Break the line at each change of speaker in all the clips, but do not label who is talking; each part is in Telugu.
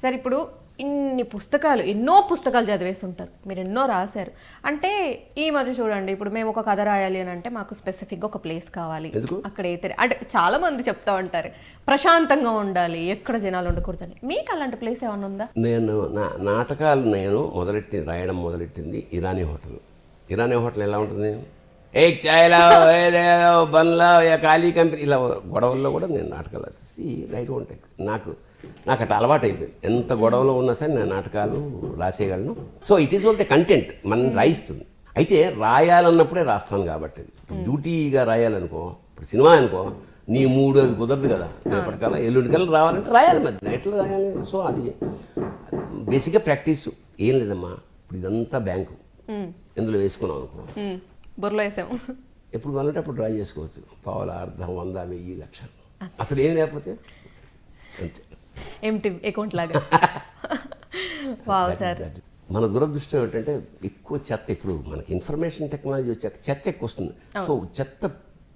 సార్ ఇప్పుడు ఇన్ని పుస్తకాలు ఎన్నో పుస్తకాలు చదివేసి ఉంటారు, మీరు ఎన్నో రాశారు. అంటే ఈ మధ్య చూడండి, ఇప్పుడు మేము ఒక కథ రాయాలి అని అంటే మాకు స్పెసిఫిక్గా ఒక ప్లేస్ కావాలి, అక్కడ అయితే అంటే చాలా మంది చెప్తా ఉంటారు ప్రశాంతంగా ఉండాలి, ఎక్కడ జనాలు ఉండకూడదని. మీకు అలాంటి ప్లేస్ ఏమైనా ఉందా?
నేను నాటకాలు రాయడం మొదలెట్టింది ఇరానీ హోటల్. ఇరానీ హోటల్ ఎలా ఉంటుంది, ఏ చాయ్లా బంగ్లా ఖాళీ కంపెనీ ఇలా గొడవల్లో కూడా నేను నాటకాలు రాసేసి రైట్ ఉంటాయి. నాకు అట్లా అలవాటు అయిపోయింది. ఎంత గొడవలో ఉన్నా సరే నేను నాటకాలు రాసేయగలను. So it is all the content మనం రాయిస్తుంది. అయితే రాయాలన్నప్పుడే రాస్తాను కాబట్టి, డ్యూటీగా రాయాలనుకో, ఇప్పుడు సినిమా అనుకో, నీ మూడు అది కుదరదు కదా, రేపటికల్లా ఎల్లుండికల్లా రావాలంటే రాయాలి, మధ్య ఎట్లా రాయాలి. సో అది బేసిక్గా ప్రాక్టీస్ ఏం లేదమ్మా. ఇప్పుడు ఇదంతా బ్యాంకు, ఎందులో వేసుకున్నాం అనుకో,
బుర్రలో వేసాము,
ఎప్పుడు కావాలంటే అప్పుడు డ్రా చేసుకోవచ్చు. పావుల, అర్ధం, 100, 1000, 1,00,000 అసలు ఏం లేకపోతే అంతే,
ఎంటీ అకౌంట్ లాగా. Wow sir.
మన దురదృష్టం ఏంటంటే ఎక్కువ చెత్త, ఇప్పుడు మనకి ఇన్ఫర్మేషన్ టెక్నాలజీ వచ్చాక చెత్త ఎక్కువ వస్తుంది. సో చెత్త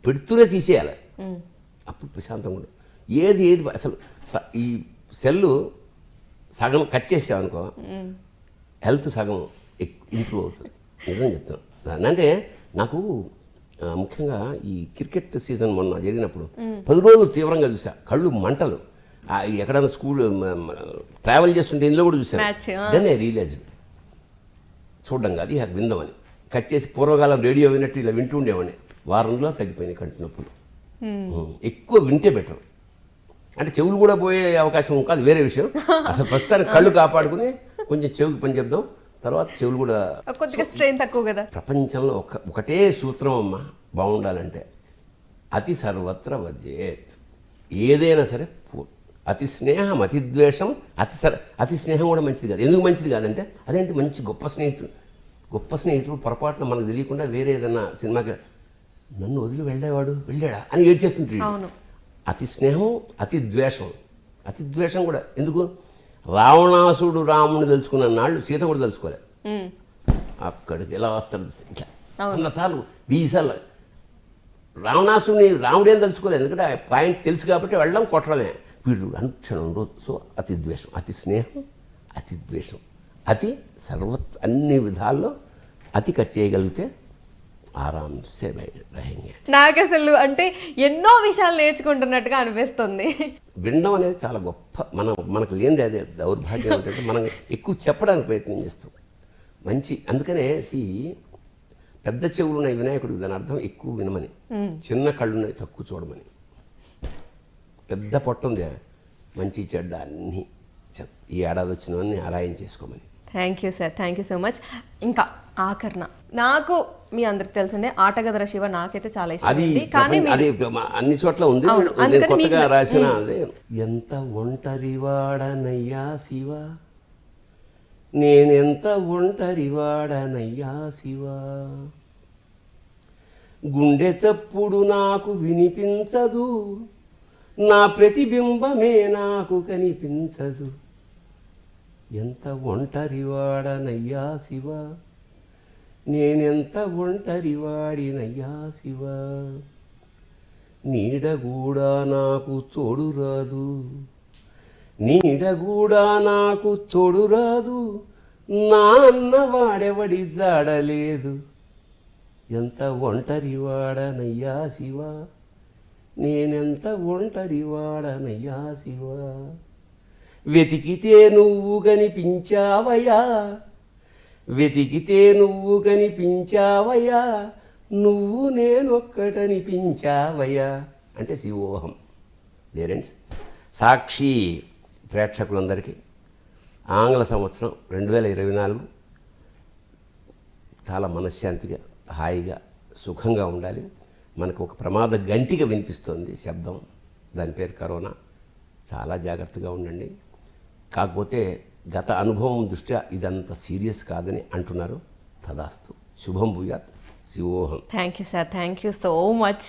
పెడుతూనే తీసేయాలి, అప్పుడు ప్రశాంతంగా ఉండదు. ఏది అసలు ఈ సెల్లు సగం కట్ చేసామనుకో, హెల్త్ సగం ఇంప్రూవ్ అవుతుంది. నిజం చెప్తాను. అంటే నాకు ముఖ్యంగా ఈ క్రికెట్ సీజన్ మొన్న జరిగినప్పుడు 10 రోజులు తీవ్రంగా చూసా, కళ్ళు మంటలు. ఎక్కడైనా స్కూల్ ట్రావెల్ చేస్తుంటే ఇందులో కూడా చూసాను. దెన్ ఐ రియలైజ్డ్, చూడడం కాదు ఇక విందామని కట్ చేసి పూర్వకాలం రేడియో విన్నట్టు ఇలా వింటూ ఉండేవాడిని. వారంలో తగ్గిపోయింది కంటి నొప్పులు. ఎక్కువ వింటే బెటర్. అంటే చెవులు కూడా పోయే అవకాశం కాదు, వేరే విషయం. అసలు ప్రస్తుతానికి కళ్ళు కాపాడుకుని కొంచెం చెవుకి పని చెప్దాం, తర్వాత చెవులు కూడా
కొద్దిగా స్ట్రెయిన్ తక్కువ కదా. ప్రపంచంలో
ఒకటే సూత్రం అమ్మా బాగుండాలంటే, అతి సర్వత్ర వర్జేత్. ఏదైనా సరే అతి స్నేహం, అతి ద్వేషం, అతి స్నేహం కూడా మంచిది కాదు. ఎందుకు మంచిది కాదంటే, అదేంటి మంచి గొప్ప స్నేహితుడు పొరపాటున మనకు తెలియకుండా వేరే ఏదన్నా సినిమాకి నన్ను వదిలి వెళ్ళాడా అని ఏడ్చేస్తుంటాడు. అతి స్నేహం, అతి ద్వేషం కూడా ఎందుకు? రావణాసుడు రాముని తెలుసుకున్న నాళ్ళు సీత కూడా తెలుసుకోలే. అక్కడికి ఎలా వస్తాడు ఇట్లా అన్నసార్లు 20 సార్లు రావణాసుడిని రాముడేం తెలుసుకోలేదు. ఎందుకంటే ఆ పాయింట్ తెలుసు కాబట్టి వెళ్ళడం కొట్టడమే. వీడు అనుక్షణం రోజు. సో అతి ద్వేషం, అతి స్నేహం, అతి ద్వేషం, అతి అన్ని విధాల్లో అతి కట్ చేయగలిగితే ఆరాంసే రహంగా.
నాకు అసలు అంటే ఎన్నో విషయాలు నేర్చుకుంటున్నట్టుగా అనిపిస్తుంది.
వినడం అనేది చాలా గొప్ప. మనకు లేనిది అదే దౌర్భాగ్యం ఏంటంటే మనం ఎక్కువ చెప్పడానికి ప్రయత్నం చేస్తాం. అందుకనే పెద్ద చెవులు ఉన్నాయి వినాయకుడికి, దాని అర్థం ఎక్కువ వినమని. చిన్న కళ్ళు ఉన్నాయి తక్కువ చూడమని. పెద్ద పొట్ట ఉంది, మంచి చెడ్డ అన్నీ ఈ ఏడాది వచ్చినవన్నీ ఆరాయం చేసుకోమని.
Thank you sir, thank you so much. ఇంకా ఆఖరణ, నాకు మీ అందరికి తెలిసిందే ఆటగదర శివ నాకైతే చాలా ఇష్టం.
అది అన్ని చోట్ల ఉంది. కొత్తగా రాసిన ఎంత ఒంటరివాడనయ్యా శివ, నేనెంత ఒంటరివాడనయ్యా శివ, గుండె చప్పుడు నాకు వినిపించదు, నా ప్రతిబింబమే నాకు కనిపించదు, ఎంత ఒంటరివాడనయ్యా శివ, నేనెంత ఒంటరివాడినయ్యా శివ, నీడగూడా నాకు తోడు రాదు, నీడగూడా నాకు తోడు రాదు, నా అన్నవాడెవడి జాడలేదు, ఎంత ఒంటరివాడనయ్యా శివ, నేనెంత ఒంటరివాడనయ్యా శివ, వెతికితే నువ్వు కనిపించావయ్యా, వెతికితే నువ్వు కనిపించావయ్యా, నువ్వు నేనొక్కటనిపించావయ్యా అంటే శివోహం. పేరెంట్స్, సాక్షి ప్రేక్షకులందరికీ ఆంగ్ల సంవత్సరం 2024 చాలా మనశ్శాంతిగా, హాయిగా, సుఖంగా ఉండాలి. మనకు ఒక ప్రమాద గంటిగా వినిపిస్తుంది శబ్దం, దాని పేరు కరోనా. చాలా జాగ్రత్తగా ఉండండి. కాకపోతే గత అనుభవం దృష్ట్యా ఇదంత సీరియస్ కాదని అంటున్నారు. తదాస్తు. శుభం భూయాత్. శివోహం.
Thank you sir, thank you so much.